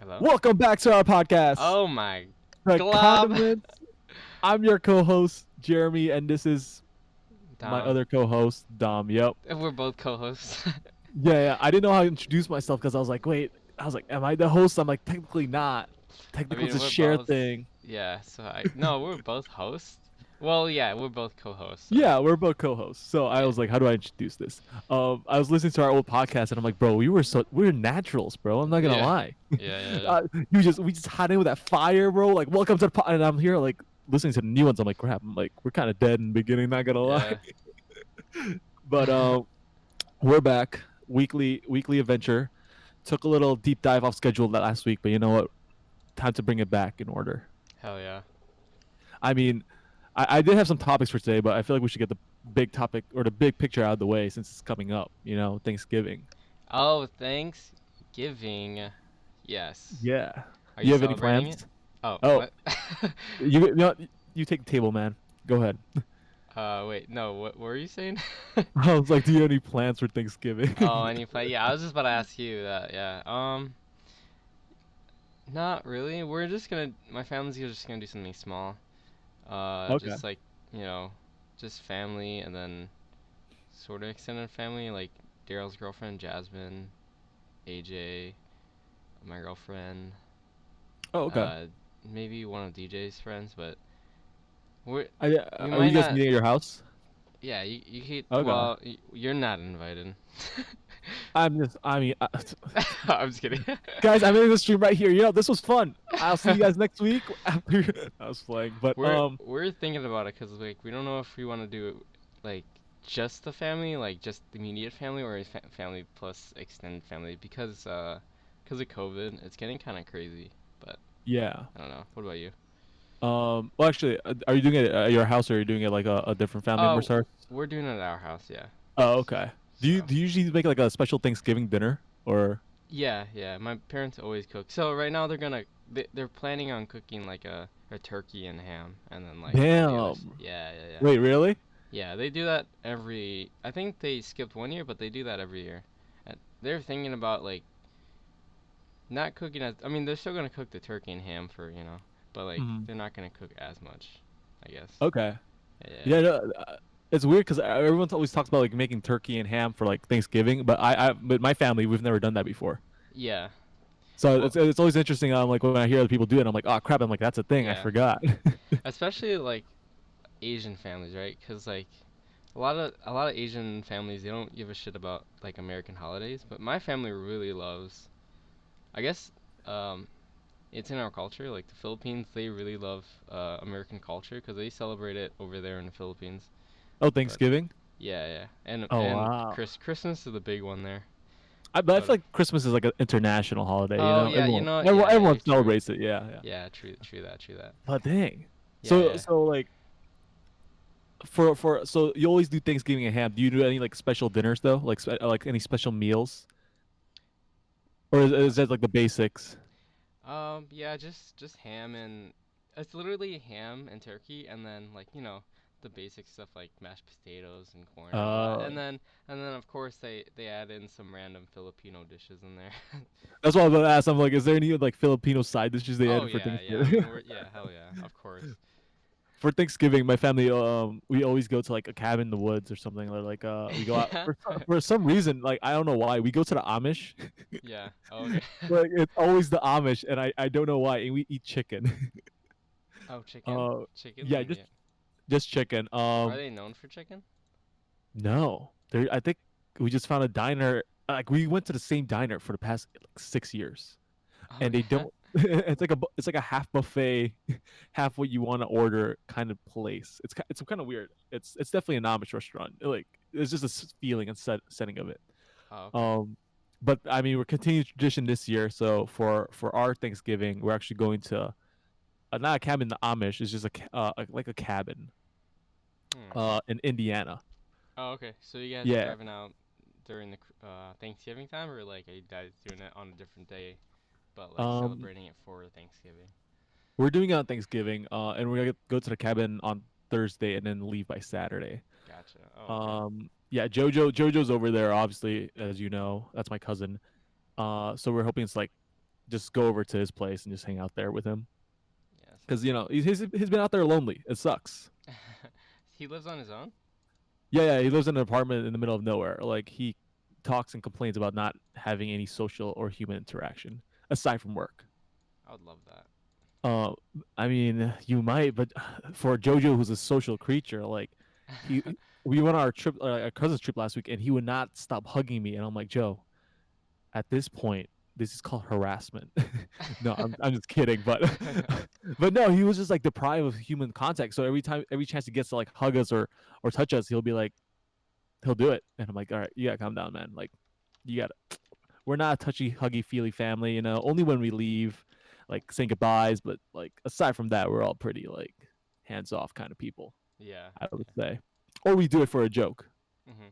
Hello? Welcome back to our podcast, Oh my The glob. Condiments. I'm your co-host, Jeremy, and this is my Dom. other co-host, Dom. Yep. We're both co-hosts. Yeah. I didn't know how to introduce myself because I was like, wait, am I the host? I'm like, technically not. I Technically, it's mean, a we're share both. thing. Yeah, so no, we're both hosts. Well, yeah, we're both co-hosts, so. Yeah, we're both co-hosts. So I Yeah. was like, how do I introduce this? I was listening to our old podcast, and I'm like, bro, we were naturals, bro. I'm not gonna Yeah. lie. Yeah. We just hot in with that fire, bro. Like, welcome to the and I'm here like listening to the new ones. I'm like, crap. I'm like, we're kind of dead in the beginning. Not gonna lie. Yeah. But we're back. Weekly adventure. Took a little deep dive off schedule that last week, but you know what? Time to bring it back in order. Hell yeah. I mean, I did have some topics for today, but I feel like we should get the big topic or the big picture out of the way since it's coming up. Thanksgiving. Oh, Thanksgiving. Yes. Yeah. Are Do you you have any celebrating plans? it? Oh, Oh, what? you take the table, man. Go ahead. Wait, no, what were you saying? I was like, do you have any plans for Thanksgiving? Oh, any play? Yeah, I was just about to ask you that. Yeah. Not really. My family's just gonna do something small. Okay. Just like, you know, just family and then sort of extended family, like Daryl's girlfriend, Jasmine, AJ, my girlfriend, Oh, okay. uh, maybe one of DJ's friends, but we're, we Are might you guys not, meeting at your house? yeah, you hate, Okay. well, you're not invited. I mean, I'm just kidding. guys, I'm in the stream right here. This was fun. I'll see you guys next week after I was playing. But We're thinking about it because like we don't know if we want to do it like just the family, like just the immediate family, or family plus extended family because of COVID, it's getting kind of crazy. But yeah. I don't know. What about you? Well, actually, are you doing it at your house or are you doing it like a different family member's Oh, house? we're doing it at our house, yeah. Oh, okay. So Do you usually make like a special Thanksgiving dinner or? yeah. My parents always cook. So right now they're planning on cooking like a turkey and ham, and then like all the others. Damn. Yeah. Wait, really? Yeah, they do that every. I think they skipped one year, but they do that every year. And they're thinking about like not cooking as. I mean, they're still gonna cook the turkey and ham for but like Hmm. they're not gonna cook as much, I guess. Okay. Yeah. Yeah, no, it's weird because everyone always talks about like making turkey and ham for like Thanksgiving, but but my family, we've never done that before. Yeah. So Well, it's always interesting. Like when I hear other people do it, I'm like, oh crap! I'm like, that's a thing. I yeah. forgot. Especially like Asian families, right? Cause like a lot of Asian families they don't give a shit about like American holidays, but my family really loves. I guess um it's in our culture. Like the Philippines, they really love American culture because they celebrate it over there in the Philippines. Oh, But Thanksgiving. yeah, and Oh and wow. Christmas is the big one there. But I But feel like Christmas is like an international holiday. oh yeah, Everyone yeah, true. celebrates it. Yeah. Yeah, true that. But dang. Yeah, So yeah. so like so you always do Thanksgiving and ham. Do you do any like special dinners though? Like any special meals, or is that like the basics? Yeah, just ham and it's literally ham and turkey, and then like the basic stuff like mashed potatoes and corn and all that, Uh, and then of course they add in some random Filipino dishes in there. that's what I was about to ask. I'm like, is there any like Filipino side dishes they Oh added for yeah. I Thanksgiving? mean, hell yeah, of course. For Thanksgiving, my family we always go to like a cabin in the woods or something. Or like we go out for some reason. Like I don't know why we go to the Amish. Yeah. Oh, okay. Like it's always the Amish, and I don't know why. And we eat chicken. Oh, chicken. uh, Chicken, yeah, like yeah. just chicken. Are they known for chicken? No, there. I think we just found a diner. Like we went to the same diner for the past like 6 years, Oh and they yeah. don't. It's like a half buffet, half what you want to order kind of place. It's kind of weird. It's definitely an Amish restaurant. Like it's just a feeling and setting of it. Oh, okay. Um, but I mean we're continuing tradition this year. So for our Thanksgiving, we're actually going to not a cabin in the Amish. It's just like a cabin Hmm. in Indiana. Oh, okay. So you guys are Yeah. driving out during the Thanksgiving time, or like are you guys doing it on a different day, but like Um, celebrating it for Thanksgiving? we're doing it on Thanksgiving, and we're gonna go to the cabin on Thursday and then leave by Saturday. Gotcha. Oh, okay. Yeah, Jojo's over there, obviously, as you know. That's my cousin. So we're hoping it's like just go over to his place and just hang out there with him Yeah, because sounds good. he's been out there lonely. It sucks. He lives on his own? Yeah, he lives in an apartment in the middle of nowhere. Like he talks and complains about not having any social or human interaction aside from work. I would love that. Uh, I mean, you might, but for Jojo, who's a social creature, like he, we went on our trip, our cousin's trip last week, and he would not stop hugging me, and I'm like, Joe, at this point, this is called harassment. No, I'm just kidding, but but no, he was just like deprived of human contact. So every chance he gets to like hug us or touch us, he'll be like, he'll do it, and I'm like, all right, you gotta calm down, man. Like, you gotta. We're not a touchy, huggy, feely family, you know. Only when we leave, like saying goodbyes, but like aside from that, we're all pretty like hands off kind of people. Yeah, I would yeah. say, or we do it for a joke. Mhm.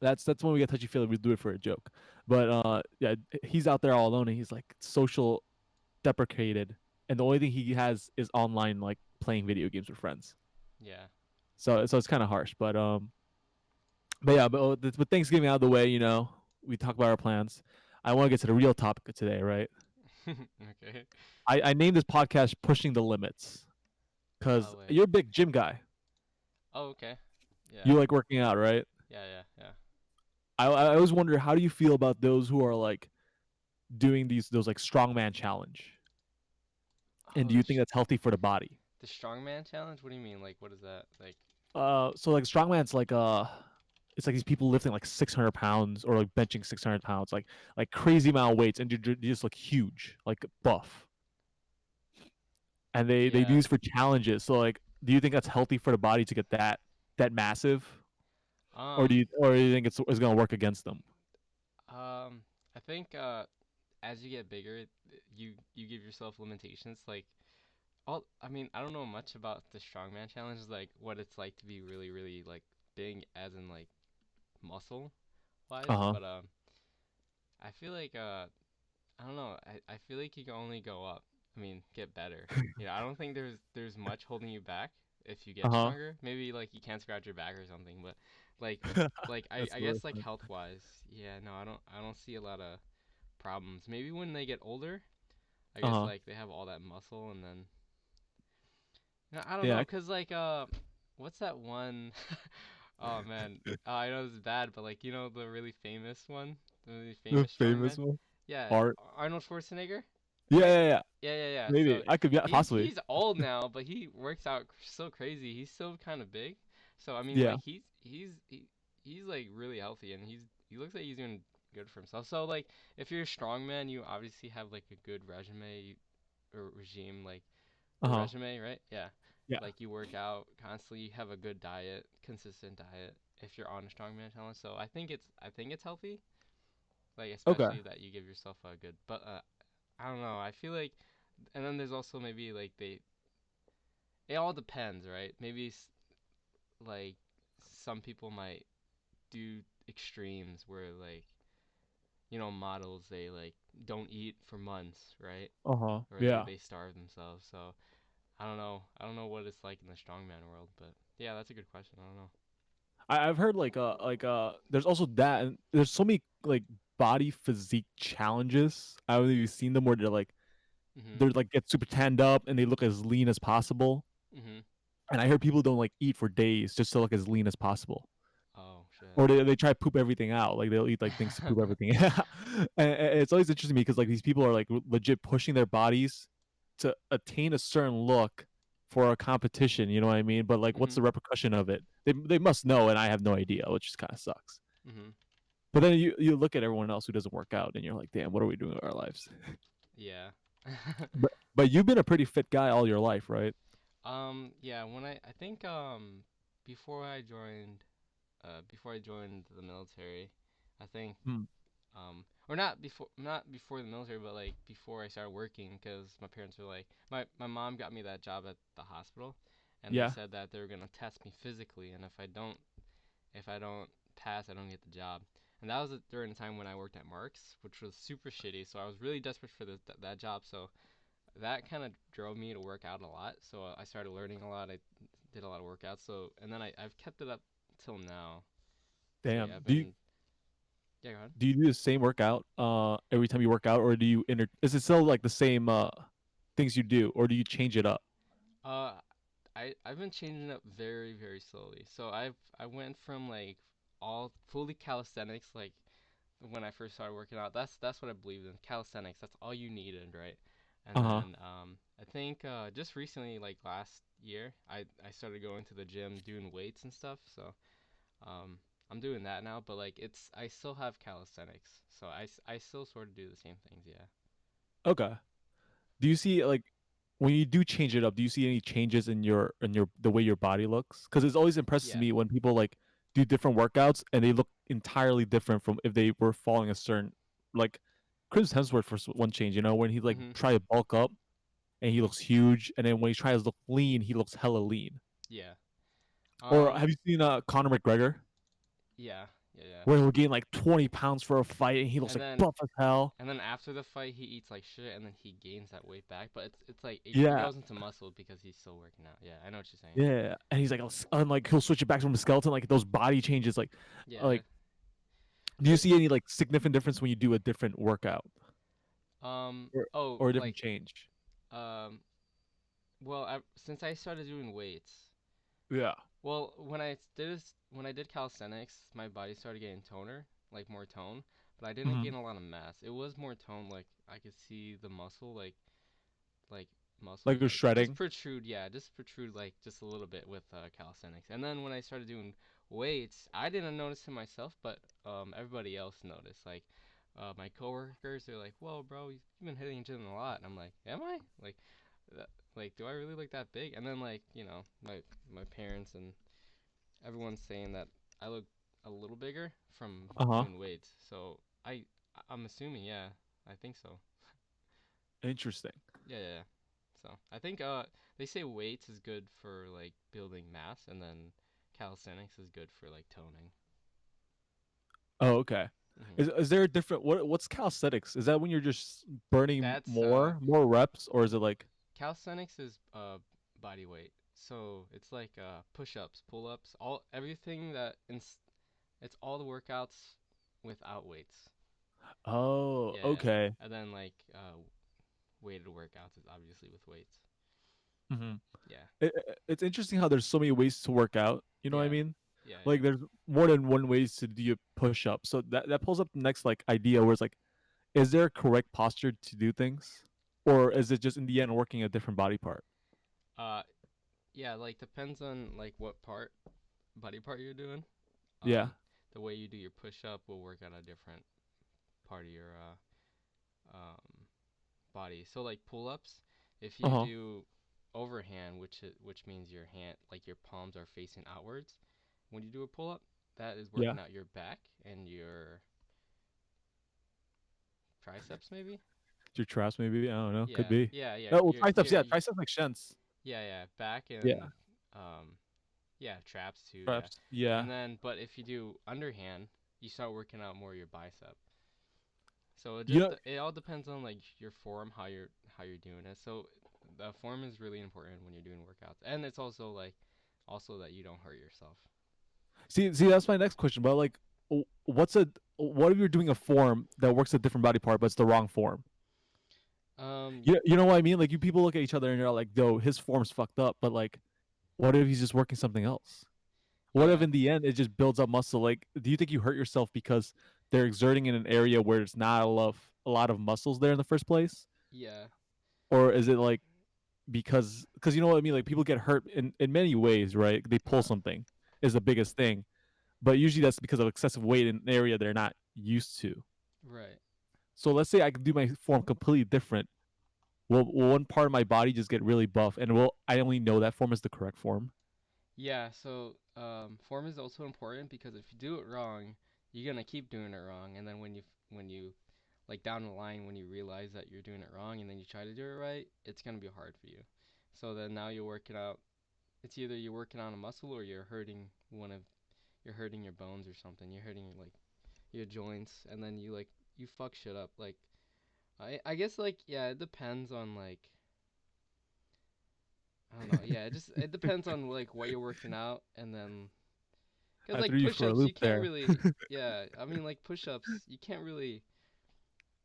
That's when we get touchy feely. We do it for a joke. But yeah, he's out there all alone, and he's like social deprecated, and the only thing he has is online like playing video games with friends. Yeah. So it's kind of harsh, but yeah, but Thanksgiving out of the way, you know, we talk about our plans. I want to get to the real topic of today, right? Okay. I named this podcast "Pushing the Limits" because Oh wait. you're a big gym guy. Oh, okay. Yeah. You like working out, right? Yeah, yeah, yeah. I always wonder how do you feel about those who are like doing those like strongman challenge, and Oh, do you think that's healthy for the body? the strongman challenge? What do you mean? Like, what is that? Like, So like strongman's like it's like these people lifting like 600 pounds or like benching 600 pounds, like crazy amount of weights, and you just look huge, like buff, and they do yeah. these for challenges. So like, do you think that's healthy for the body to get that massive, Um, or do you think it's gonna work against them? I think as you get bigger, you give yourself limitations. Like, I mean, I don't know much about the strongman challenge, like what it's like to be really, really like big, as in like muscle Uh wise. huh. But I feel like I don't know. I feel like you can only go up. I mean, get better. I don't think there's much holding you back if you Uh get huh. stronger. Maybe like you can't scratch your back or something, but like That's I really guess like fun. health wise, yeah, no, I don't see a lot of problems. Maybe when they get older, I Uh guess huh. like they have all that muscle and then I don't Yeah. know, 'cause like what's that one? Oh man, I know this is bad, but like the really famous one, the really The famous famous strongman. one. Yeah, Art. Arnold Schwarzenegger, Yeah, right? yeah, yeah. Yeah, yeah, yeah. Maybe So I could. Yeah, he's possibly. he's old now, but he works out so crazy. He's still kind of big. So I mean, Yeah. like he's like really healthy, and he looks like he's doing good for himself. So like if you're a strongman, you obviously have like a good resume or regime, like Uh or huh. resume, right? Yeah. Yeah. Like you work out constantly, you have a good diet, consistent diet if you're on a strongman challenge. So I think it's healthy. Like Okay. especially that you give yourself a good but I don't know. I feel like and then there's also maybe like it all depends, right? Maybe like some people might do extremes where like models they like don't eat for months, right? Uh huh. Or they Yeah. they starve themselves. So I don't know. I don't know what it's like in the strongman world, but yeah, that's a good question. I don't know. I've heard there's also that, and there's so many like body physique challenges. I don't know if you've seen them where Mhm. they're like get super tanned up and they look as lean as possible. Mhm. And I heard people don't like eat for days just to look as lean as possible. Oh shit. Or they try to poop everything out. Like they'll eat like things to poop everything out. And it's always interesting to me because like these people are like legit pushing their bodies to attain a certain look for a competition. You know what I mean? But like, what's mhm. the repercussion of it? They must know, and I have no idea, which just kind of sucks. Mhm. But then you look at everyone else who doesn't work out, and you're like, damn, what are we doing with our lives? Yeah. But you've been a pretty fit guy all your life, right? Yeah, when I think before I joined the military, I think Hmm. or not before the military, but like before I started working, because my parents were like my mom got me that job at the hospital, and they Yeah. said that they were gonna test me physically, and if I don't pass, I don't get the job. And that was during the time when I worked at Mark's, which was super shitty. So I was really desperate for that job. So that kind of drove me to work out a lot. So I started learning a lot. I did a lot of workouts. So and then I've kept it up till now. So yeah, Damn. I've Do you been. Yeah, go ahead. Do you do the same workout every time you work out, or do you is it still like the same things you do, or do you change it up? Uh, I've been changing up very very slowly. So I went from like all fully calisthenics like when I first started working out. That's what I believed in, calisthenics. That's all you needed, right? And Uh-huh. then I think just recently, like last year, I started going to the gym doing weights and stuff. So um I'm doing that now, but like it's I still have calisthenics, so I still sort of do the same things. Yeah. Okay. Do you see like when you do change it up, do you see any changes in your the way your body looks? Because it's always impresses Yeah. me when people like do different workouts and they look entirely different from if they were following a certain like Chris Hemsworth for one change, when he like Mhm. try to bulk up and he looks huge, and then when he tries to look lean, he looks hella lean. Yeah. Or Um. have you seen Conor McGregor Yeah. Yeah. Yeah. where he'll gain like 20 pounds for a fight and he looks And like then buff as hell? and then after the fight, he eats like shit, and then he gains that weight back. But it's like it Yeah, goes into muscle because he's still working out. Yeah, I know what you're saying. yeah, and he's like, and like he'll switch it back from a skeleton, like those body changes, Yeah. like do you It. see any like significant difference when you do a different workout or Oh, or a different like change? um. Well, since I started doing weights, Yeah. well, when I did calisthenics, my body started getting toner, like more tone, but I didn't Hmm. gain a lot of mass. It was more tone, like I could see the muscle, like Like muscles you're like just shredding. protrude, yeah, just protrude like just a little bit with calisthenics. And then when I started doing weights, I didn't notice it myself, but everybody else noticed. Like my coworkers, they're like, "Whoa, bro, you've been hitting the gym a lot." And I'm like, "Am I? That, like, do I really look that big?" And then like my parents and everyone's saying that I look a little bigger from Uh-huh. doing weights. So I'm assuming, yeah, I think so. Interesting. Yeah, yeah, yeah. So I think they say weights is good for like building mass, and then calisthenics is good for like toning. Oh, okay. Hmm. Is there a different what's calisthenics? Is that when you're just burning That's more reps, or is it like calisthenics is body weight. So it's like push-ups, pull-ups, all everything it's all the workouts without weights. oh, Yeah, yeah. okay. And then like weighted workouts is obviously with weights. Hmm. Yeah. It's interesting how there's so many ways to work out. You know what I Yeah. mean? Yeah, Like yeah. there's more than one ways to do a push up. So that pulls up the next like idea where it's like, is there a correct posture to do things, or is it just in the end working a different body part? Uh yeah, like depends on like what body part you're doing. Yeah. Um, the way you do your push up will work on a different part of your um, body. So like pull ups, if Uh you huh. do overhand, which means your hand like your palms are facing outwards. When you do a pull up, that is Yeah. working out your back and your triceps maybe. Your traps maybe. I don't know. Could Yeah, be. yeah, yeah. Oh, well, Your triceps. your Yeah, triceps makes sense. yeah, yeah, back Yeah. and um yeah, traps too, yeah. Traps. And Yeah. then but if you do underhand, you start working out more your bicep. So You know. it all depends on like your form, how you're doing it. So the form is really important when you're doing workouts, and it's also like also that you don't hurt yourself. See. That's my next question. But like, what if you're doing a form that works a different body part, but it's the wrong form? Um, You know what I mean? Like, you people look at each other and you're like, "Yo, his form's fucked up." But like, what if he's just working something else? What if yeah, in the end it just builds up muscle? Like, do you think you hurt yourself because they're exerting in an area where it's not a lot of muscles there in the first place, yeah, or is it like because you know what I mean? Like, people get hurt in many ways, right? They pull uh, something is the biggest thing, but usually that's because of excessive weight in an area they're not used to. right. So let's say I could do my form completely different. Will one part of my body just get really buff, and will I only know that form is the correct form? Yeah, so form is also important because if you do it wrong, you're gonna keep doing it wrong, and then when you like down the line when you realize that you're doing it wrong and then you try to do it right, it's gonna be hard for you. So then now you're working out. It's either you're working on a muscle or you're hurting your bones or something. You're hurting like your joints, and then you fuck shit up. Like I guess like yeah, it depends on like I don't know. Yeah, it depends on like what you're working out, and then Cause I like threw you for a push-ups, you loop can't there. really. Yeah, I mean like push-ups, you can't really.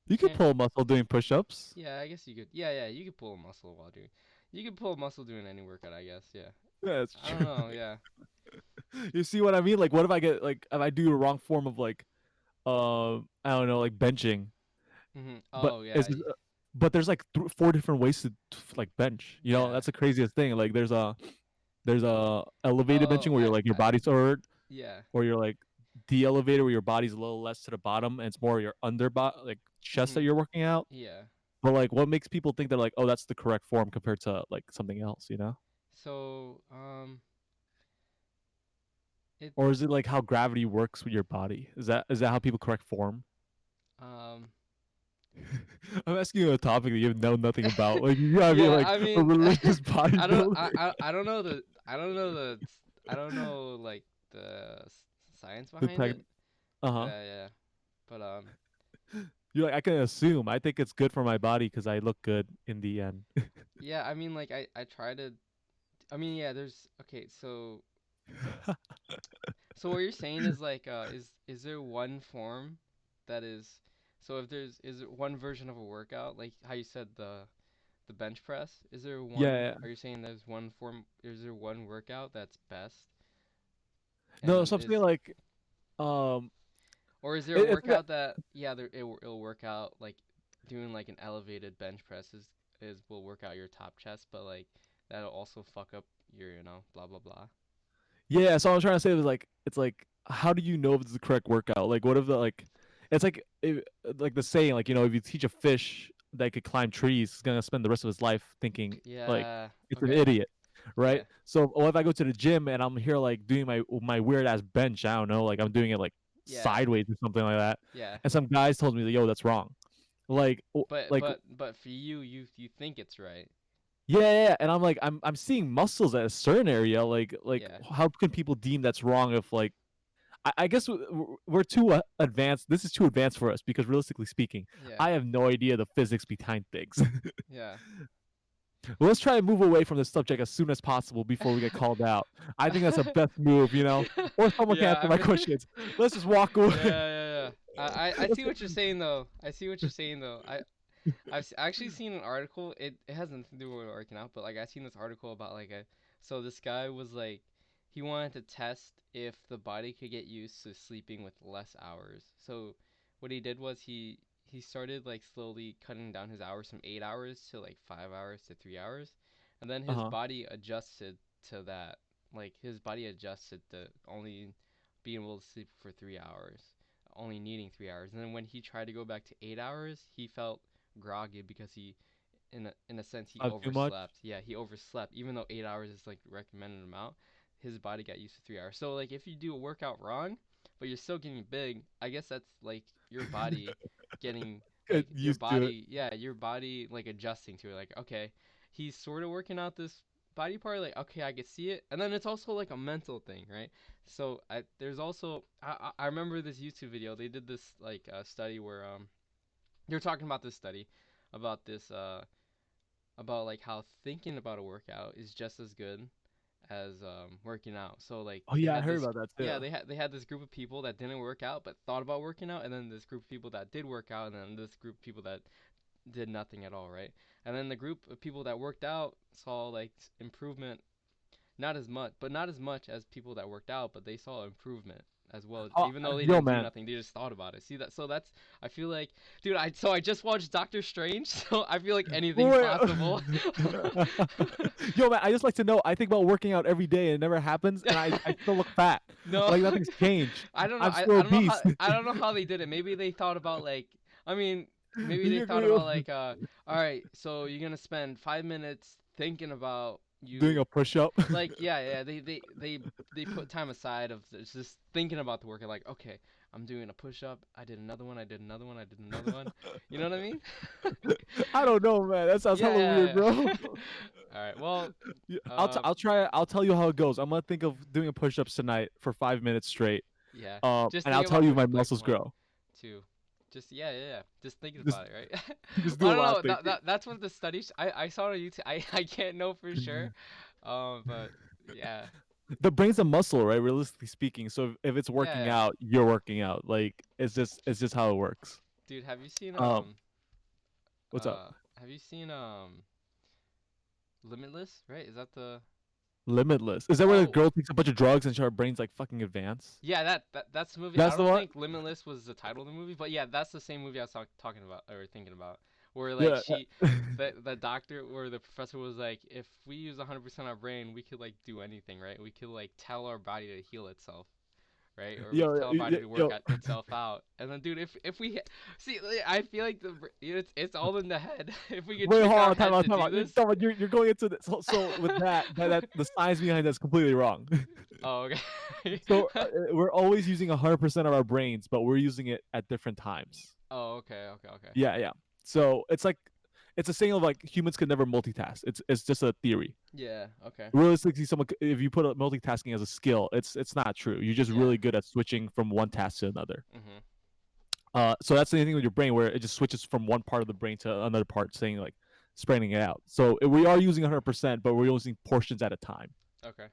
You You could can't. pull a muscle doing push-ups. Yeah, I guess you could. Yeah, yeah, you could pull a muscle while doing. You could pull a muscle doing any workout, I guess. Yeah. Yeah, that's I don't true. know. Yeah. You see what I mean? Like, what if I get like if I do the wrong form of like, I don't know, like benching, but Oh yeah. it's but there's like four different ways to like bench. You know, Yeah. that's the craziest thing. Like, there's a elevated Oh, benching where you're like your body's forward, yeah. or you're like de-elevated where your body's a little less to the bottom and it's more your like chest that Mhm. you're working out. Yeah. But like, what makes people think they're like, oh, that's the correct form compared to like something else? You know? So, it Or is it like how gravity works with your body? Is that how people correct form? um I'm asking you a topic that you know nothing about. Like you gotta be yeah, like I a mean religious bodybuilder. I don't know I don't know like the science The behind tech, it. uh-huh. Yeah, yeah. But You're like I can assume. I think it's good for my body because I look good in the end. yeah, I mean like I try to I mean yeah, there's okay, so what you're saying is like is there one form that is so if there's is it one version of a workout like how you said the bench press? Is there one Yeah. are you saying there's one form is there one workout that's best No, and so I'm saying is like um, or is there a it's like workout that yeah it'll work out like doing like an elevated bench press is will work out your top chest but like that'll also fuck up your blah blah blah. yeah. So I'm trying to say was like it's like how do you know if it's the correct workout? Like what if the like it's like like the saying like if you teach a fish that could climb trees, he's gonna spend the rest of his life thinking like Yeah. it's an Okay. idiot, right? Yeah. So what if I go to the gym and I'm here like doing my weird ass bench? I don't know, like I'm doing it like Yeah. sideways or something like that, Yeah. and some guys told me, yo, that's wrong. Like, like But for you think it's right. yeah, yeah, yeah, and I'm like, I'm seeing muscles at a certain area. Like, Yeah. how can people deem that's wrong? If like, I guess we're too advanced. This is too advanced for us because realistically speaking, Yeah. I have no idea the physics behind things. Yeah. Well, let's try to move away from this subject as soon as possible before we get called out. I think that's the best move, or someone can Yeah, answer I my mean, questions. Let's just walk yeah, away. yeah, yeah. I see what you're saying though. I see what you're saying though. Actually seen an article. It has nothing to do with working out, but like I seen this article about like a so this guy was like he wanted to test if the body could get used to sleeping with less hours. So what he did was he started like slowly cutting down his hours from 8 hours to like 5 hours to 3 hours, and then Uh his huh. body adjusted to that. Like his body adjusted to only being able to sleep for 3 hours, only needing 3 hours. And then when he tried to go back to 8 hours, he felt groggy because he in a sense he Too much. overslept. Yeah, he overslept. Even though 8 hours is like the recommended amount, his body got used to 3 hours. So like if you do a workout wrong, but you're still getting big, I guess that's like your body getting Get like your used to it. body yeah, your body like adjusting to it. Like, okay, he's sort of working out this body part, like okay, I can see it. And then it's also like a mental thing, right? So there's also I remember this YouTube video. They did this like study where they were talking about this study about this about like how thinking about a workout is just as good as working out. So like Oh they yeah, I had heard this about that yeah, too. they had this group of people that didn't work out but thought about working out, and then this group of people that did work out, and then this group of people that did nothing at all, right? And then the group of people that worked out saw like improvement, not as much as people that worked out, but they saw improvement as well, Oh, even though they yo, didn't do man. nothing. They just thought about it. See that? So that's I feel like, dude. I just watched Doctor Strange, so I feel like anything's Wait. possible. Yo, man, I just like to know. I think about working out every day, and it never happens, and I still look fat. No, Like nothing's changed. I don't know. I'm still I don't know how obese. they did it. Maybe they thought about like I mean maybe they thought about You're like all right, so you're gonna spend 5 minutes thinking about doing you a push up. like yeah they put time aside of just thinking about the work and like okay, I'm doing a push up, I did another one, I did another one, I did another one. You know what I mean? I don't know, man. That sounds Yeah, hella weird, yeah, bro. yeah. All right, well, Yeah, um I'll try. I'll tell you how it goes. I'm gonna think of doing a push ups tonight for 5 minutes straight. yeah, just And I'll think tell about you if my push-up like muscles one, grow. two, just yeah, yeah, yeah, just thinking Just about it, right? just Well, do I a don't lot of know, thinking. that's what the study I saw on YouTube. I can't know for sure, but yeah. The brain's a muscle, right? Realistically speaking. So if it's Yeah, working yeah. out, you're working out. Like it's just how it works. Dude, Um, what's up? have you seen Limitless, right? Is that the Limitless. Is that where the Oh, girl takes a bunch of drugs and her brain's like fucking advanced? yeah, that's the movie. I That's the don't one. think Limitless was the title of the movie, but yeah, that's the same movie I was talking about or thinking about. Where like Yeah. she the doctor or the professor was like, if we use 100% our brain, we could like do anything, right? We could like tell our body to heal itself, right? Or we could Yo, tell our yo, body to work yo, itself out. And then, dude, if we see, like, I feel like it's all in the head. If we could wait, trick hold our on, time head out, to time do out. this, You're going into this. So with that the science behind that's completely wrong. oh, okay. So we're always using 100% of our brains, but we're using it at different times. Oh, okay, okay, okay. Yeah, yeah. So it's like it's a saying of like humans could never multitask. It's just a theory. Yeah, okay. Realistically, if you put multitasking as a skill, it's not true. You're just Yeah. really good at switching from one task to another. Mhm. So that's the thing with your brain where it just switches from one part of the brain to another part, saying like spreading it out. So we are using 100%, but we're using portions at a time. Okay.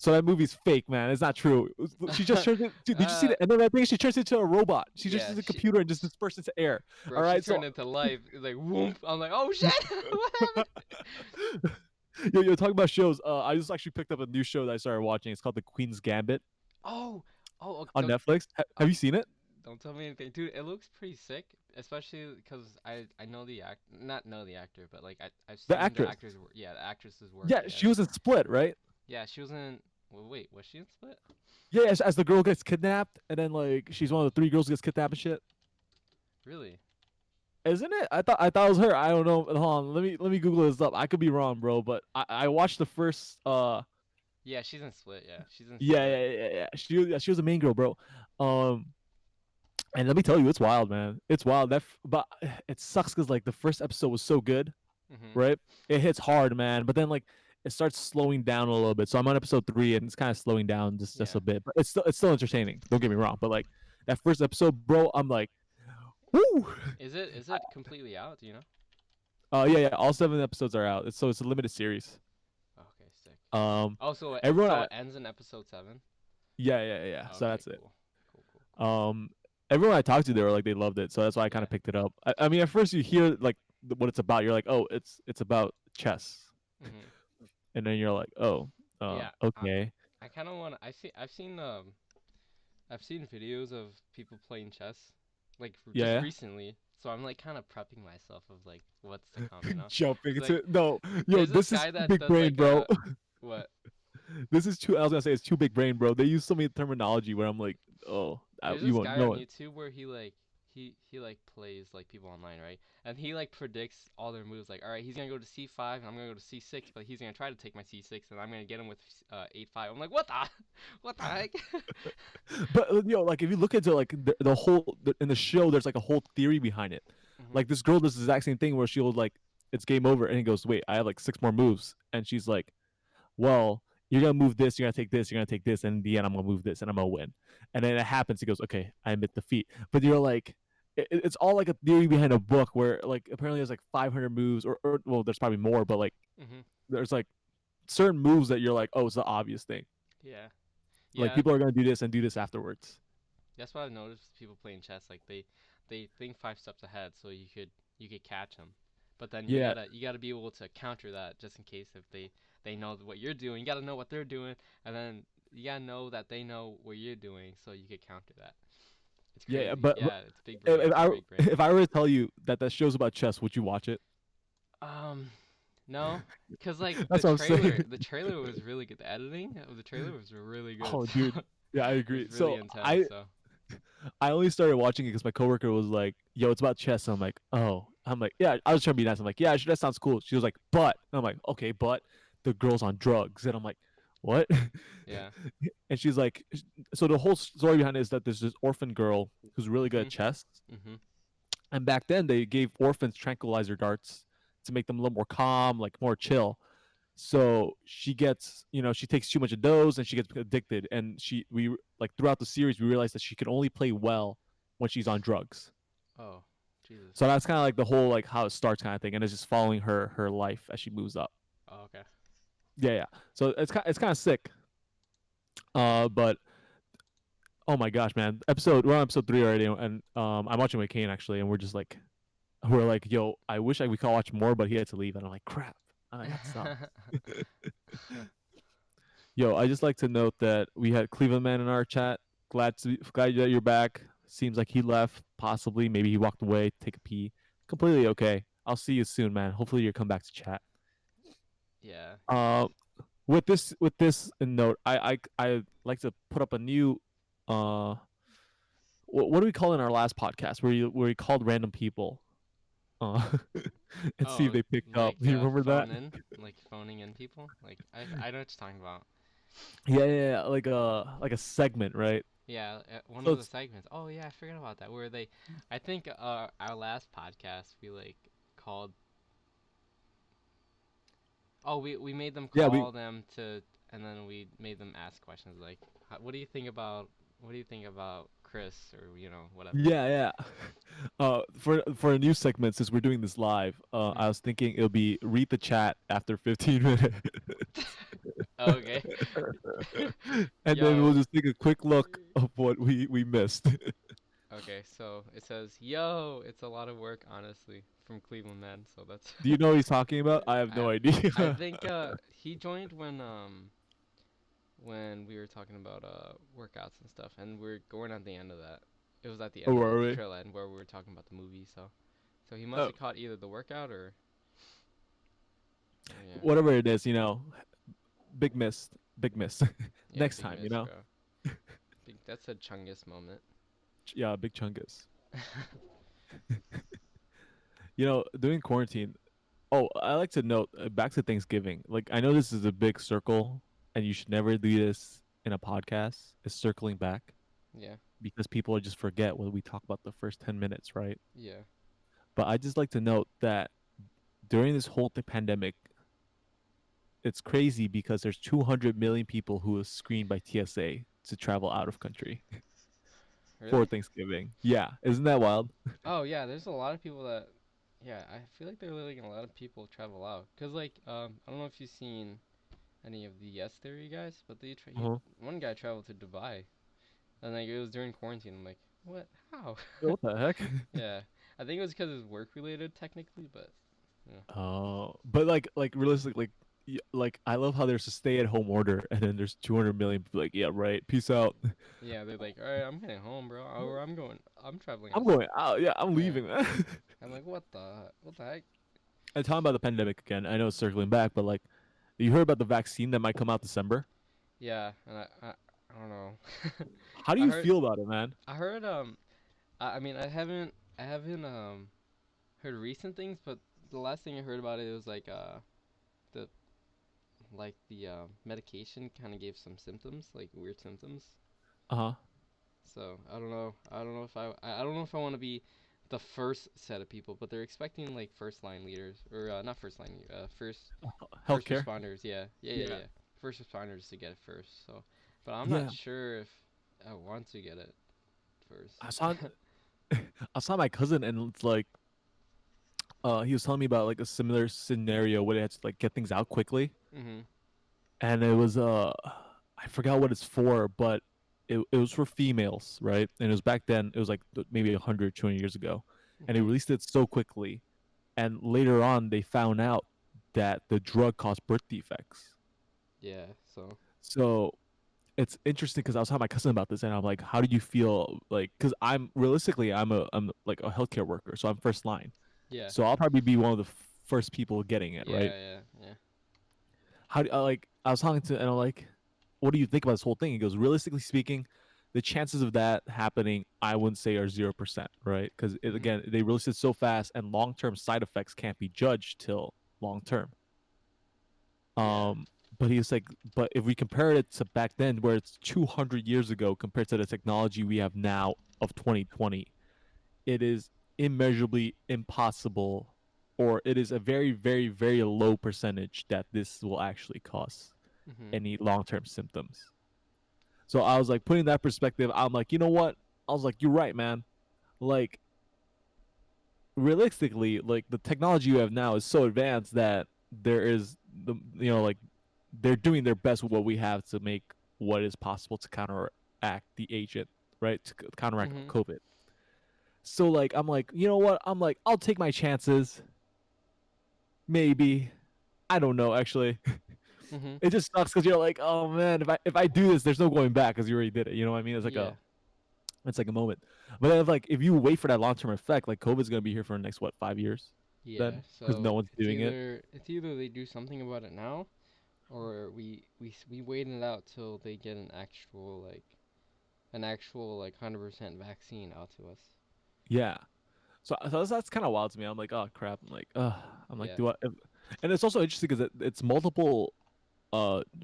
So that movie's fake, man. It's not true. She just turns it. Dude, did you see uh, that? And then I think she turns into a robot. She just yeah, is a computer and just disperses into air. bro, All she right. So turned into life. It's like whoop. I'm like, oh shit, what happened? you're talking about shows. I just actually picked up a new show that I started watching. It's called The Queen's Gambit Oh, oh, on Netflix. uh, Have you seen it? don't tell me anything, dude. It looks pretty sick, especially because I know the not know the actor, but like I've The seen the actress. actor's work. Yeah, the actress's work. Yeah, Yeah, she was in Split, right? yeah. She was in. Well, wait, was she in Split? Yeah, as the girl gets kidnapped, and then like she's one of the three girls who gets kidnapped and shit. Really? Isn't it? I thought it was her. I don't know. Hold on. Let me Google this up. I could be wrong, bro. But I watched the first. Yeah, she's in Split. Yeah, she's in Yeah, Split. yeah, yeah, yeah. She was a main girl, bro. Um, and let me tell you, it's wild, man. It's wild. But it sucks because like the first episode was so good, Mhm. right? It hits hard, man. But then like it starts slowing down a little bit. So I'm on episode 3, and it's kind of slowing down just Yeah. a bit. But it's still entertaining. Don't get me wrong. But like that first episode, bro, I'm like, woo. Is it completely out? Do you know? Yeah, yeah. All 7 episodes are out. It's a limited series. Okay, sick. Um, Oh, so everyone, so it ends in episode 7. yeah, yeah, yeah. So Okay, that's it. cool, cool, cool, cool. Um, everyone I talked to, they were like they loved it. So that's why I kind Yeah. of picked it up. I mean, at first you hear like what it's about, you're like, oh, it's about chess, Mhm. and then you're like, oh, Yeah. okay, I kind of want. I've seen videos of people playing chess, like just yeah, recently. So I'm like kind of prepping myself of like what's to come, you know? jumping It's like into it. No, yo, there's this this is guy too that big does brain, like bro. a what? This is too. I was gonna say it's too big brain, bro. They use so many terminology where I'm like, oh, There's you this won't guy on know it. YouTube where he like plays like people online, right? And he like predicts all their moves. Like, all right, he's gonna go to C5, and I'm gonna go to C6, but he's gonna try to take my C6, and I'm gonna get him with 8-5. I'm like, what the, what the heck? But like if you look into like the whole in the show, there's like a whole theory behind it. Mhm. Like this girl does the exact same thing where she'll like it's game over, and he goes, wait, I have like 6 more moves, and she's like, well, you're gonna move this, you're gonna take this, you're gonna take this, and in the end, I'm gonna move this, and I'm gonna win. And then it happens. He goes, okay, I admit defeat. But you're like, it's all like a theory behind a book where like apparently there's like 500 moves, or well, there's probably more, but like Mhm. there's like certain moves that you're like, oh, it's the obvious thing. Yeah. Like Yeah. people are gonna do this and do this afterwards. That's what I've noticed with people playing chess. Like they think 5 steps ahead, so you could catch them. But then you Yeah, gotta you gotta be able to counter that just in case if they know what you're doing. You gotta know what they're doing, and then you gotta know that they know what you're doing, so you could counter that. It's yeah, yeah. crazy. But Yeah, it's big brain. if It's I big brain. if I were to tell you that that show's about chess, would you watch it? Um, no, cause like That's what I'm saying. the trailer was really good. The editing of the trailer was really good. Oh, So dude. Yeah, I it was agree. really So intense. So I only started watching it because my coworker was like, "Yo, it's about chess." And I'm like, "Oh," I'm like, "Yeah." I was trying to be nice. I'm like, "Yeah, that sounds cool." She was like, "But," and I'm like, "Okay, but the girl's on drugs," and I'm like, "What?" yeah. And she's like, "So the whole story behind it is that there's this orphan girl who's really good at Mhm. chess, Mhm. and back then they gave orphans tranquilizer darts to make them a little more calm, like more chill. So she gets, she takes too much of those and she gets addicted. And we like throughout the series, we realize that she can only play well when she's on drugs. Oh, Jesus. So that's kind of like the whole like how it starts kind of thing, and it's just following her life as she moves up. Oh, okay. Yeah, yeah. So it's kind of sick. But oh my gosh, man, we're on episode 3 already, and I'm watching with Kane actually, and we're like, yo, I wish we could watch more, but he had to leave, and I'm like, crap, that sucks. Yo, I just like to note that we had Cleveland Man in our chat. Glad that you're back. Seems like he left, possibly. Maybe he walked away, take a pee. Completely okay. I'll see you soon, man. Hopefully you come back to chat. Yeah, Uh, with this note, I like to put up a new uh what do we call it in our last podcast where we called random people uh and see if oh, they pick up. like Do you remember that? phone in, like phoning in people. Like I know what you're talking about. Yeah, like a segment, right? Yeah, one So of the it's segments. Oh yeah, I forgot about that. Where they, I think our last podcast we like called. Oh, we made them yeah, we call them to, and then we made them ask questions like, what do you think about, what do you think about Chris, or whatever. yeah. For a new segment, since we're doing this live, I Hmm. was thinking it'll be read the chat after 15 minutes. Okay. And then we'll Yo. just take a quick look of what we missed. Okay, so it says, "Yo, it's a lot of work, honestly," from Cleveland Man. So that's. Do you know what he's talking about? I have no I I idea. think he joined when we were talking about workouts and stuff, and we're going at the end of that. It was at the Oh, end of are the we? trail end where we were talking about the movie. So he must Oh, have caught either the workout or yeah, whatever it is, big miss, big miss. yeah, Next big time, miss, bro. Big, that's a Chungus moment. Yeah, big chungus. During quarantine. Oh, I like to note back to Thanksgiving. Like, I know this is a big circle, and you should never do this in a podcast. Is circling back Yeah, because people just forget what we talk about the first 10 minutes, right? yeah. But I just like to note that during this whole pandemic, it's crazy because there's 200 million people who was screened by TSA to travel out of country for Really? Thanksgiving. Yeah, isn't that wild? Oh yeah, there's a lot of people that. Yeah, I feel like they're letting a lot of people travel out. Cause like I don't know if you've seen any of the Yes Theory guys, but Uh-huh. one guy traveled to Dubai, and like it was during quarantine. I'm like, what? How? What the heck? Yeah, I think it was because it's work related technically, but yeah, Oh, but like realistically, like I love how there's a stay-at-home order, and then there's 200 million people like, yeah, right, peace out. yeah. They're like, all right, I'm getting home, bro, or I'm traveling I'm outside. going out. Yeah, I'm Yeah, leaving, man. I'm like, what the heck? And talking about the pandemic again, I know it's circling back, but like, you heard about the vaccine that might come out December? Yeah, and I don't know. How do I you heard feel about it, man? I heard I mean I haven't heard recent things, but the last thing I heard about it was like the the medication kind of gave some symptoms, like weird symptoms. Uh huh. So I don't know. I don't know if I want to be the first set of people, but they're expecting like first line leaders or not first line, first Healthcare. responders. Yeah, yeah, yeah, Yeah. yeah. First responders to get it first. So, but I'm not Yeah. sure if I want to get it I first. saw I saw my cousin, and it's like he was telling me about like a similar scenario where they had to like get things out quickly, Mhm. and it was I forgot what it's for, but it was for females, right? And it was back then, it was like maybe 100, 200 years ago, and they Mhm. released it so quickly, and later on they found out that the drug caused birth defects. Yeah. So. So it's interesting because I was talking to my cousin about this, and I'm like, how do you feel? Like, because I'm like a healthcare worker, so I'm first line, Yeah. so I'll probably be one of the first people getting it, right? Yeah. Yeah. Yeah. I was talking to, and I'm like, what do you think about this whole thing? He goes, realistically speaking, the chances of that happening, I wouldn't say are 0%, right? Because Mhm. again, they released it so fast, and long term side effects can't be judged till long term. Yeah. Um, but he was like, but if we compare it to back then, where it's 200 years ago, compared to the technology we have now of 2020, it is immeasurably impossible, or it is a very, very, very low percentage that this will actually cause Mhm. any long term symptoms. So I was like, putting that perspective, I'm like, you know what? I was like, you're right, man. Like, realistically, like the technology you have now is so advanced that there is like they're doing their best with what we have to make. what is possible to counteract the agent, right? To counteract Mhm. COVID. So like I'm like, you know what? I'm like, I'll take my chances. Maybe. I don't know actually. Mhm. It just sucks because you're like, oh man, if I do this, there's no going back because you already did it. You know what I mean? Yeah. It's like a moment. But then if you wait for that long term effect, like COVID's gonna be here for the next what 5 years, Yeah. then because no So one's doing it. it's either they do something about it now, or we wait it out till they get an actual like 100% vaccine out to us. Yeah. So that's kind of wild to me. I'm like, oh crap. I'm like, Yeah. do I? And it's also interesting because it's multiple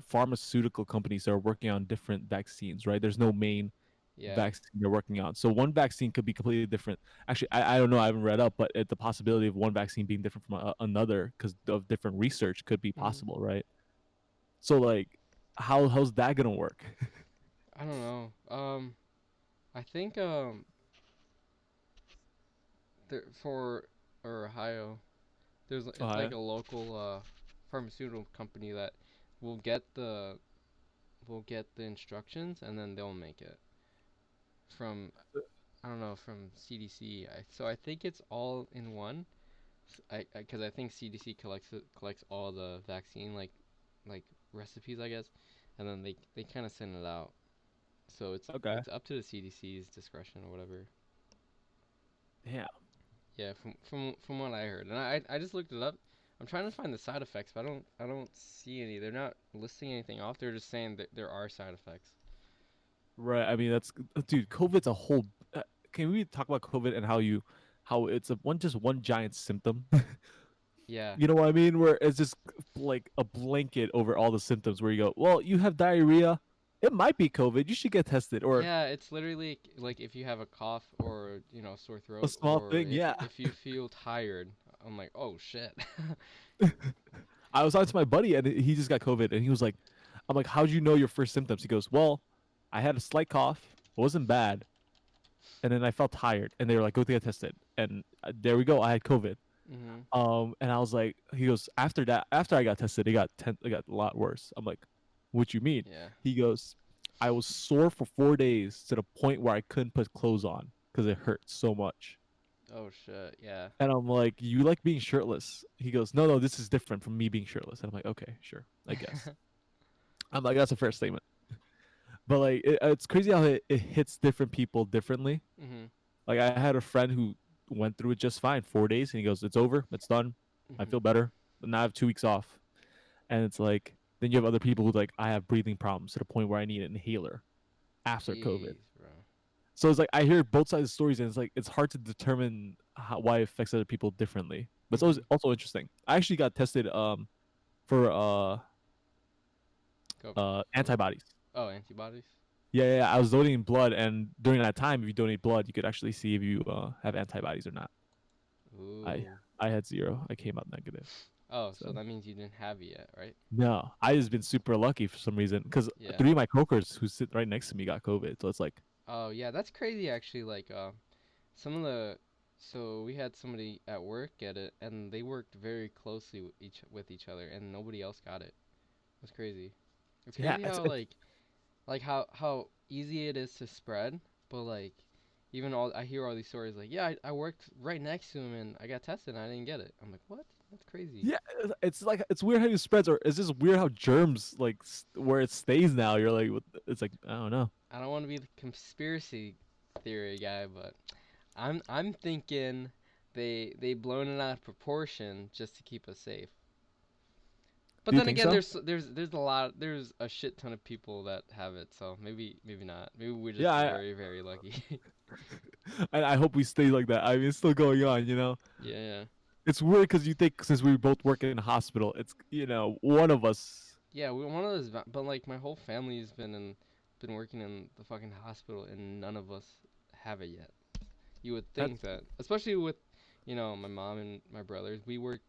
pharmaceutical companies that are working on different vaccines, right? There's no main Yeah. vaccine they're working on. So one vaccine could be completely different. Actually, I don't know. I haven't read up, but the possibility of one vaccine being different from another because of different research could be Mhm. possible, right? So like, how's that gonna work? I don't know. I think for Ohio, it's Uh, like a local pharmaceutical company that will get the will get the instructions and then they'll make it from I don't know from CDC. So I think it's all in one. Because I think CDC collects all the vaccine like recipes I guess, and then they kind of send it out. So okay. it's up to the CDC's discretion or whatever. Yeah. Yeah, from what I heard, and I just looked it up. I'm trying to find the side effects, but I don't see any. They're not listing anything off. They're just saying that there are side effects. Right. I mean, that's dude. COVID's a whole. Can we talk about COVID and how it's just one giant symptom? Yeah. You know what I mean? Where it's just like a blanket over all the symptoms. Where you go, well, you have diarrhea. It might be COVID. You should get tested. Or Yeah, it's literally like if you have a cough or sore a throat small or thing. Yeah. if you feel tired. I'm like, oh shit. I was talking to my buddy and he just got COVID and he was like, I'm like, how'd you know your first symptoms? He goes, well, I had a slight cough. It wasn't bad. And then I felt tired and they were like, go get tested. And there we go. I had COVID. Mhm. And I was like, he goes, after that, after I got tested, it got a lot worse. I'm like, what you mean? Yeah. He goes, I was sore for 4 days to the point where I couldn't put clothes on because it hurt so much. Oh shit. Yeah. And I'm like, you like being shirtless? He goes, no, no, this is different from me being shirtless. And I'm like, okay, sure, I guess. I'm like, that's a fair statement. But like, it's crazy how it hits different people differently. Mhm. Like, I had a friend who went through it just fine, 4 days, and he goes, it's over, it's done. I Mhm. feel better. But now I have 2 weeks off. And it's like, then you have other people who like, I have breathing problems to the point where I need an inhaler after COVID. Jeez, bro. So it's like I hear both sides of the stories, and it's hard to determine why it affects other people differently. But it's always Mhm. also interesting. I actually got tested for Go for antibodies. oh antibodies. Yeah, yeah, yeah, I was donating blood, and during that time, if you donate blood, you could actually see if you have antibodies or not. I Ooh. I had zero. I came out negative. Oh, so So that means you didn't have it yet, right? no, I just been super lucky for some reason because Yeah. three of my coworkers who sit right next to me got COVID. So it's like, Oh yeah, that's crazy actually. Like some of the so we had somebody at work get it, and they worked very closely with each other, and nobody else got it. That's crazy. It's yeah, crazy how how easy it is to spread, but like even all I hear all these stories like yeah I worked right next to him and I got tested and I didn't get it. I'm like what? That's crazy. yeah, it's like it's weird how it spreads, or it's just weird how germs like where it stays now. You're like, it's like I don't know. I don't want to be the conspiracy theory guy, but I'm thinking they blown it out of proportion just to keep us safe. But Do you then think again, so? there's a shit ton of people that have it, so maybe not. Maybe we're Yeah, just very lucky. I hope we stay like that. I mean, it's still going on. You know, Yeah, it's weird because you think since we both work in a hospital, it's one of us. yeah. We one of those, but like my whole family's been working in the fucking hospital, and none of us have it yet. You would That's think that, especially with my mom and my brothers, we work.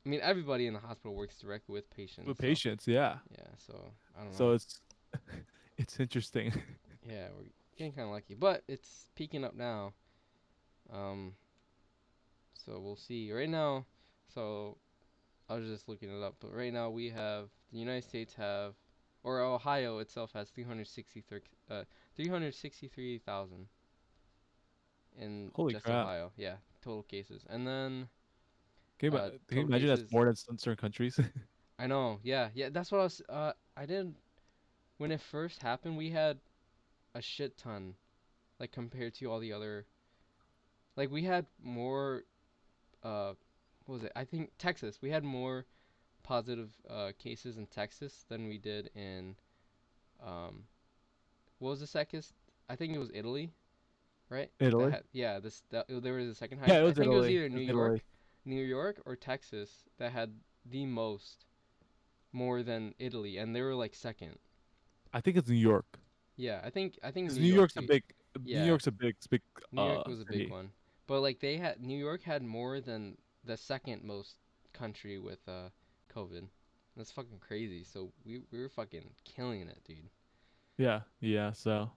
I mean, everybody in the hospital works directly with with patients, so patients, yeah. yeah. So I don't So know. it's interesting. Yeah, we're getting kind of lucky, but it's peaking up now. Um, so we'll see. Right now, so I was just looking it up, but right now we have the United States have or Ohio itself has 363,000 in Holy just crap! Ohio. Yeah, total cases. And then Can you total imagine that's cases. more than some certain countries? I know. Yeah, yeah. That's what I was. I did when it first happened. We had a shit ton, like compared to all the other. Like we had more. What was it? I think Texas. We had more positive cases in Texas than we did in um. What was the second? I think it was Italy, right? That Italy. had yeah. There was the second Yeah, highest. it I was think it was Italy. either It was Italy. New York or Texas that had the most, more than Italy, and they were like second. I think it's New York. Yeah, I think Because New York too. New Yeah, York's a big New York was a big city. one, but like they had New York had more than the second most country with COVID. That's fucking crazy. So we were fucking killing it, dude. Yeah, yeah. So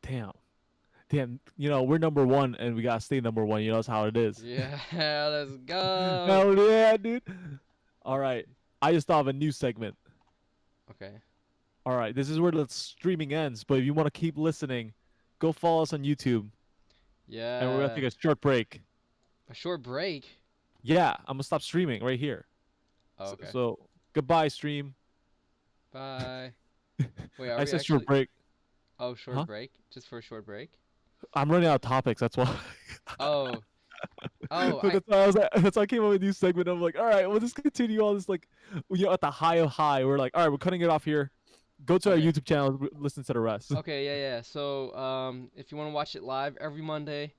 damn, damn. You know we're number one, and we gotta stay number one. You know that's how it is. Yeah, let's go. Hell yeah, dude. All right, I just thought of a new segment. Okay. All right, this is where the streaming ends. But if you want to keep listening, go follow us on YouTube, and we're gonna Yeah. take a short break. A short break. Yeah, I'm gonna stop streaming right here. Oh, okay. So goodbye, stream. Bye. Wait, are I we said short actually? break. Oh, short Huh? break. Just for a short break. I'm running out of topics. That's why. Oh. Oh, So I. that's why I was like, that's why I came up with a new segment. I'm like, all right, we'll just continue all this like, at the high of high. We're like, all right, we're cutting it off here. Go to our Okay. YouTube channel, listen to the rest. Okay, yeah, yeah. So, if you want to watch it live every Monday,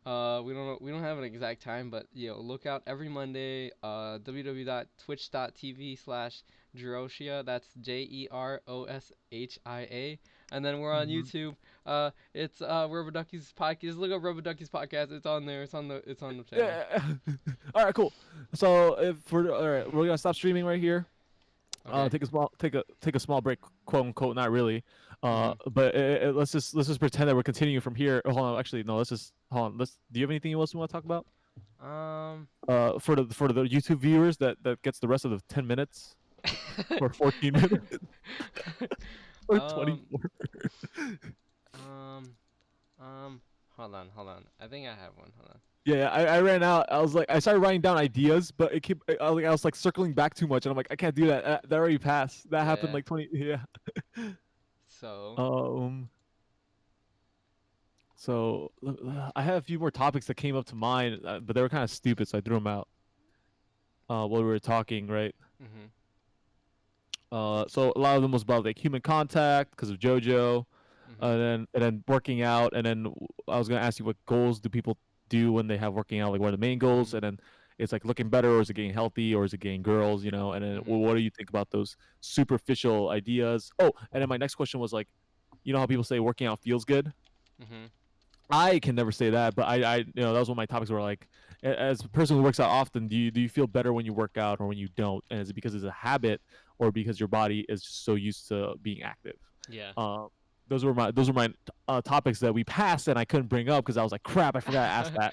we don't have an exact time, but look out every Monday. www.twitch.tv/Jeroshia. That's JEROSHIA. And then we're on Mhm. YouTube. It's Rubber Duckies Podcast. Look up Rubber Duckies Podcast. It's on there. It's on the channel. Yeah. All right, cool. So if we're all right, we're gonna stop streaming right here. Okay. Take a small break, quote unquote. Not really. Mhm. But let's just pretend that we're continuing from here. Oh, hold on, actually, no. Let's just hold on. Let's. Do you have anything else you want to talk about? Um. For the YouTube viewers that gets the rest of the 10 minutes or 14 minutes or um. 24. Um. Um. Hold on. I think I have one. Hold on. Yeah, I ran out. I was like, I started writing down ideas, but it kept. I was like circling back too much, and I'm like, I can't do that. That already passed. That happened Yeah. like 20. Yeah. So. Um. So I have a few more topics that came up to mind, but they were kind of stupid, so I threw them out. While we were talking, right? Mhm. So a lot of them was about like human contact because of JoJo, Mhm. and then working out, and then I was gonna ask you what goals do people do when they have working out, like what are the main goals, Mhm. and then it's like looking better, or is it getting healthy, or is it getting girls, and then Mhm. what do you think about those superficial ideas? Oh, and then my next question was like, how people say working out feels good. Mhm. I can never say that, but that was one of my topics where like, as a person who works out often, do you feel better when you work out or when you don't? And is it because it's a habit or because your body is just so used to being active? Yeah. Um, those were my topics that we passed and I couldn't bring up because I was like, crap, I forgot to ask that.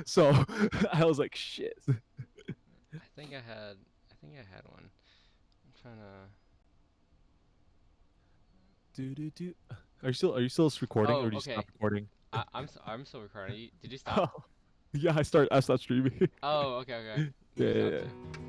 So I was like, shit. I think I had one. I'm trying to. Do. Are you still recording or Oh, did you stop okay. recording? I'm still recording. Did you stop? Oh, yeah, I stopped streaming. Oh, okay, okay. Yeah, You yeah, stopped yeah. too.